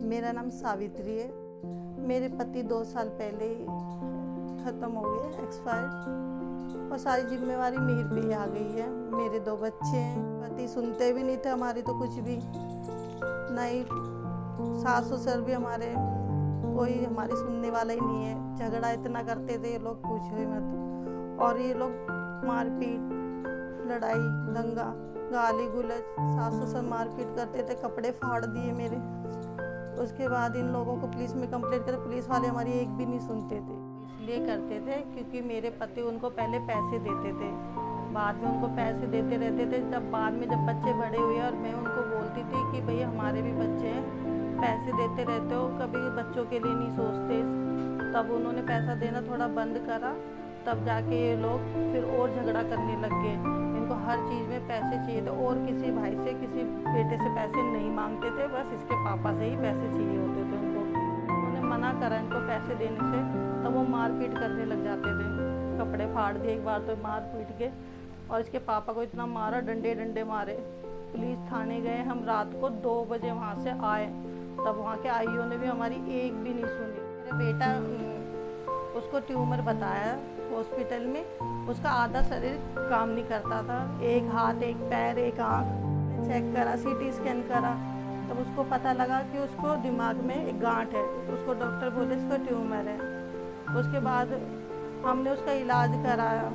मेरा नाम सावित्री है। मेरे पति 2 साल पहले ही ख़त्म हो गए, एक्सपायर, और सारी जिम्मेवारी मेरे पे ही आ गई है। मेरे 2 बच्चे हैं, पति सुनते भी नहीं थे हमारी तो कुछ भी नहीं। सास ससुर भी हमारे, कोई हमारी सुनने वाला ही नहीं है। झगड़ा इतना करते थे ये लोग, पूछो ही मत। और ये लोग मारपीट, लड़ाई, दंगा, गाली गुलज, सास ससुर मारपीट करते थे, कपड़े फाड़ दिए मेरे। उसके बाद इन लोगों को पुलिस में कंप्लेंट करे, पुलिस वाले हमारी एक भी नहीं सुनते थे। इसलिए करते थे क्योंकि मेरे पति उनको पहले पैसे देते थे, बाद में उनको पैसे देते रहते थे। जब बाद में जब बच्चे बड़े हुए और मैं उनको बोलती थी कि भई हमारे भी बच्चे हैं, पैसे देते रहते हो, कभी बच्चों के लिए नहीं सोचते, तब उन्होंने पैसा देना थोड़ा बंद करा। तब जाके ये लोग फिर और झगड़ा करने लग गए। इनको हर चीज़ में पैसे चाहिए थे, और किसी भाई से, किसी बेटे से पैसे नहीं मांगते थे, बस इसके पापा से ही पैसे चाहिए होते थे उनको। उन्होंने मना करा इनको पैसे देने से, तब वो मारपीट करने लग जाते थे। कपड़े फाड़ दिए एक बार तो मार पीट के, और इसके पापा को इतना मारा, डंडे डंडे मारे। पुलिस थाने गए हम, रात को 2 बजे वहाँ से आए, तब वहाँ के आईओ ने भी हमारी एक भी नहीं सुनी। मेरा बेटा, उसको ट्यूमर बताया हॉस्पिटल में, उसका आधा शरीर काम नहीं करता था, एक हाथ, एक पैर, एक आँख। चेक करा, सीटी स्कैन करा, तब उसको पता लगा कि उसको दिमाग में एक गांठ है। उसको डॉक्टर बोले इसको ट्यूमर है। उसके बाद हमने उसका इलाज कराया।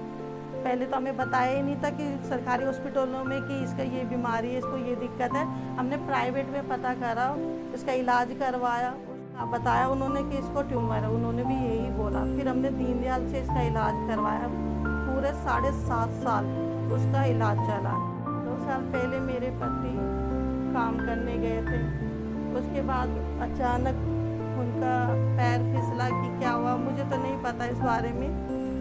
पहले तो हमें बताया ही नहीं था कि सरकारी हॉस्पिटलों में कि इसका ये बीमारी है, इसको ये दिक्कत है। हमने प्राइवेट में पता करा, इसका इलाज करवाया, बताया उन्होंने कि इसको ट्यूमर है, उन्होंने भी यही बोला। फिर हमने दीनदयाल से इसका इलाज करवाया, पूरे 7.5 साल उसका इलाज चला। 2 साल पहले मेरे पति काम करने गए थे, उसके बाद अचानक उनका पैर फिसला। कि क्या हुआ मुझे तो नहीं पता इस बारे में,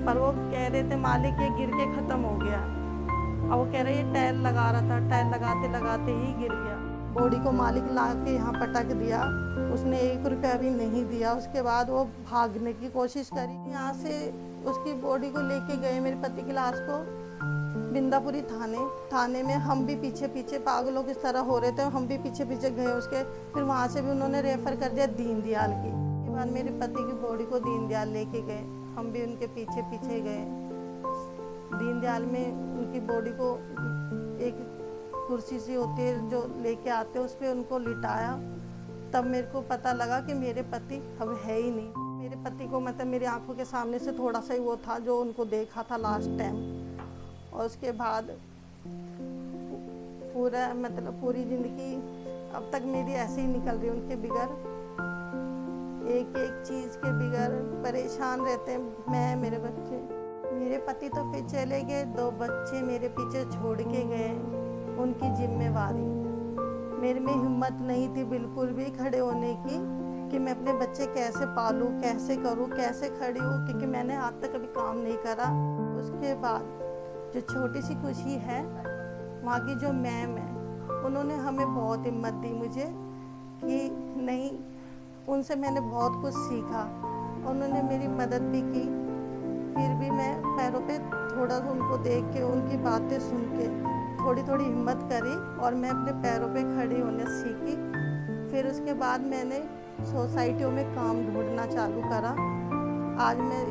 पर वो कह रहे थे मालिक ये गिर के ख़त्म हो गया। और वो कह रहे ये टायर लगा रहा था, टायर लगाते लगाते ही गिर गया। बॉडी को मालिक ला के यहाँ पटक दिया, उसने 1 रुपया भी नहीं दिया। उसके बाद वो भागने की कोशिश करी। यहाँ से उसकी बॉडी को लेके गए, मेरे पति की लाश को बिंदापुरी थाने में हम भी पीछे पीछे पागलों की तरह हो रहे थे, हम भी पीछे पीछे गए उसके। फिर वहाँ से भी उन्होंने रेफ़र कर दिया दीनदयाल की। उसके बाद मेरे पति की बॉडी को दीनदयाल लेके गए, हम भी उनके पीछे पीछे गए। दीनदयाल में उनकी बॉडी को एक कुर्सी सी होती है जो लेके आते हैं, उस पर उनको लिटाया। तब मेरे को पता लगा कि मेरे पति अब है ही नहीं। मेरे पति को मतलब मेरी आंखों के सामने से थोड़ा सा ही वो था जो उनको देखा था लास्ट टाइम। और उसके बाद पूरी ज़िंदगी अब तक मेरी ऐसे ही निकल रही, उनके बिगर, एक एक चीज़ के बिगर परेशान रहते हैं मैं, मेरे बच्चे। मेरे पति तो फिर चले गए, 2 बच्चे मेरे पीछे छोड़ के गए, उनकी जिम्मेवारी। मेरे में हिम्मत नहीं थी बिल्कुल भी खड़े होने की कि मैं अपने बच्चे कैसे पालूँ, कैसे करूँ, कैसे खड़ी हूँ, क्योंकि मैंने आज तक कभी काम नहीं करा। उसके बाद जो छोटी सी खुशी है, वहाँ की जो मैम है, उन्होंने हमें बहुत हिम्मत दी मुझे कि नहीं, उनसे मैंने बहुत कुछ सीखा। उन्होंने मेरी मदद भी की। फिर भी मैं पैरों पे थोड़ा सा उनको देख के, उनकी बातें सुन के थोड़ी थोड़ी हिम्मत करी, और मैं अपने पैरों पे खड़ी होने सीखी। फिर उसके बाद मैंने सोसाइटियों में काम ढूंढना चालू करा। आज मैं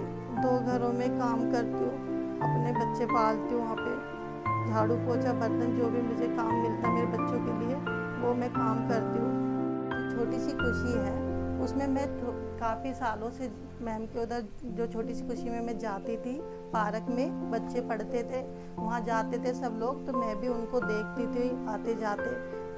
2 घरों में काम करती हूँ, अपने बच्चे पालती हूँ। वहाँ पे झाड़ू पोछा बर्तन जो भी मुझे काम मिलता है मेरे बच्चों के लिए, वो मैं काम करती हूँ। छोटी सी खुशी है उसमें। मैं काफ़ी सालों से मैम के उधर जो छोटी सी खुशी में मैं जाती थी, पार्क में बच्चे पढ़ते थे, वहाँ जाते थे सब लोग, तो मैं भी उनको देखती थी आते जाते।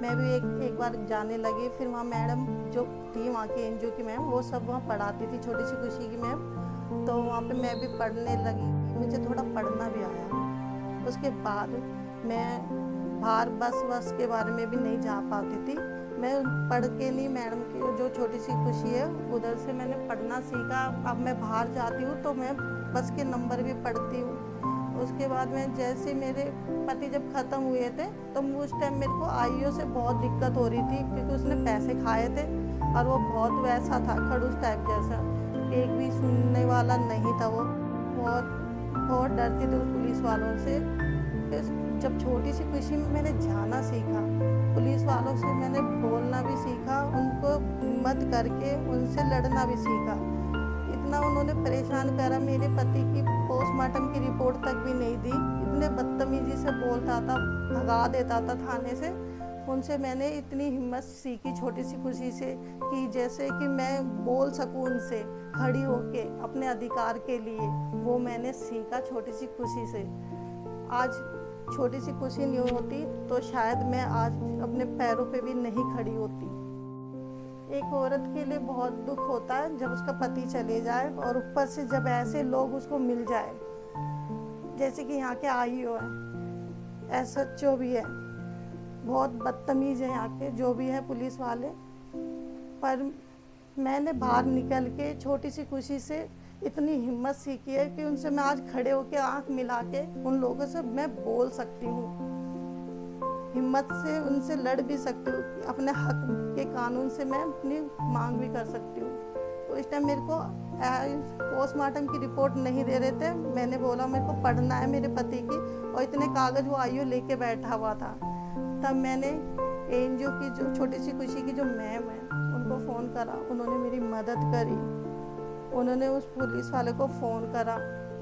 मैं भी एक बार जाने लगी। फिर वहाँ मैडम जो थी वहाँ की एनजीओ की मैम, वो सब वहाँ पढ़ाती थी, छोटी सी खुशी की मैम। तो वहाँ पे मैं भी पढ़ने लगी, मुझे थोड़ा पढ़ना भी आया। उसके बाद मैं बाहर बस के बारे में भी नहीं जा पाती थी। मैं पढ़ के नहीं, मैडम की जो छोटी सी खुशी है उधर से मैंने पढ़ना सीखा। अब मैं बाहर जाती हूँ तो मैं बस के नंबर भी पढ़ती हूँ। उसके बाद में जैसे मेरे पति जब ख़त्म हुए थे, तो उस टाइम मेरे को आईओ से बहुत दिक्कत हो रही थी, क्योंकि उसने पैसे खाए थे और वो बहुत वैसा था, खड़ूस टाइप जैसा, एक भी सुनने वाला नहीं था। वो बहुत डरती थी उस पुलिस वालों से। जब छोटी सी खुशी में मैंने जाना सीखा, पुलिस वालों से मैंने बोलना भी सीखा, उनको हिम्मत हिम्मत करके उनसे लड़ना भी सीखा। इतना उन्होंने परेशान करा, मेरे पति की पोस्टमार्टम की रिपोर्ट तक भी नहीं दी। इतने बदतमीजी से बोलता था, भगा देता था थाने से। उनसे मैंने इतनी हिम्मत सीखी छोटी सी खुशी से कि जैसे कि मैं बोल सकूं उनसे खड़ी होके अपने अधिकार के लिए, वो मैंने सीखा छोटी सी खुशी से। आज छोटी सी खुशी नहीं होती तो शायद मैं आज अपने पैरों पे भी नहीं खड़ी होती। एक औरत के लिए बहुत दुख होता है जब उसका पति चले जाए, और ऊपर से जब ऐसे लोग उसको मिल जाए, जैसे कि यहाँ के आईओ है, एसएचओ भी है, बहुत बदतमीज है यहाँ के जो भी है पुलिस वाले। पर मैंने बाहर निकल के छोटी सी खुशी से इतनी हिम्मत सीखी है कि उनसे मैं आज खड़े होकर आंख मिला के उन लोगों से मैं बोल सकती हूँ, हिम्मत से उनसे लड़ भी सकती हूँ, अपने हक के कानून से मैं अपनी मांग भी कर सकती हूँ। तो इस टाइम मेरे को पोस्टमार्टम की रिपोर्ट नहीं दे रहे थे। मैंने बोला मेरे को पढ़ना है मेरे पति की, और इतने कागज वो आईओ लेके बैठा हुआ था। तब मैंने एनजीओ की जो छोटी सी खुशी की जो मैम है उनको फ़ोन करा, उन्होंने मेरी मदद करी। उन्होंने उस पुलिस वाले को फ़ोन करा,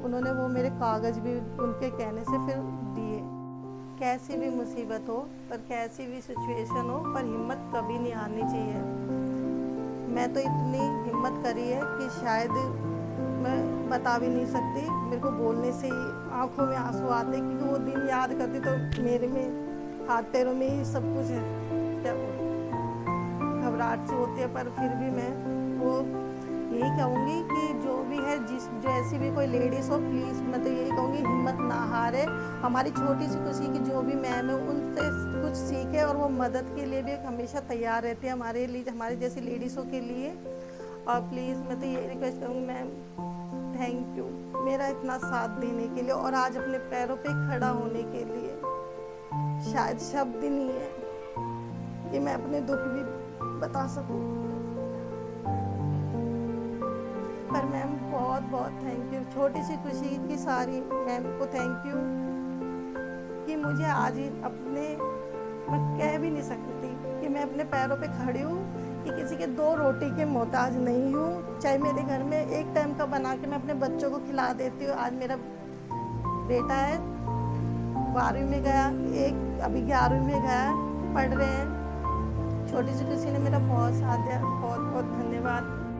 उन्होंने वो मेरे कागज़ भी उनके कहने से फिर दिए। कैसी भी मुसीबत हो, पर कैसी भी सिचुएशन हो, पर हिम्मत कभी नहीं हारनी चाहिए। मैं तो इतनी हिम्मत करी है कि शायद मैं बता भी नहीं सकती। मेरे को बोलने से ही आंखों में आंसू आते, क्योंकि वो दिन याद करती तो मेरे में हाथ पैरों में ही सब कुछ है, क्या घबराहट से होती है। पर फिर भी मैं वो यही कहूँगी कि जो भी है, जैसी भी कोई लेडीज़ हो, प्लीज़ मैं तो यही कहूँगी हिम्मत ना हारे। हमारी छोटी सी खुशी की जो भी मैम है उनसे कुछ सीखे, और वो मदद के लिए भी हमेशा तैयार रहती है हमारे लिए, हमारे जैसी लेडीज़ों के लिए। और प्लीज़ मैं तो ये रिक्वेस्ट करूँगी मैम, थैंक यू मेरा इतना साथ देने के लिए, और आज अपने पैरों पे खड़ा होने के लिए। शायद शब्द नहीं है कि मैं अपने दुख भी बता सकूं, पर मैम बहुत बहुत थैंक यू। छोटी सी खुशी की सारी मैम को थैंक यू कि मुझे आज ही अपने, मैं कह भी नहीं सकती कि मैं अपने पैरों पे खड़ी हूँ, कि किसी के 2 रोटी के मोहताज नहीं हूँ। चाहे मेरे घर में एक टाइम का बना के मैं अपने बच्चों को खिला देती हूँ। आज मेरा बेटा है 12वीं में गया, एक अभी 11वीं में गया, पढ़ रहे हैं। छोटी सी किसी ने मेरा बहुत साथ दिया, बहुत बहुत धन्यवाद।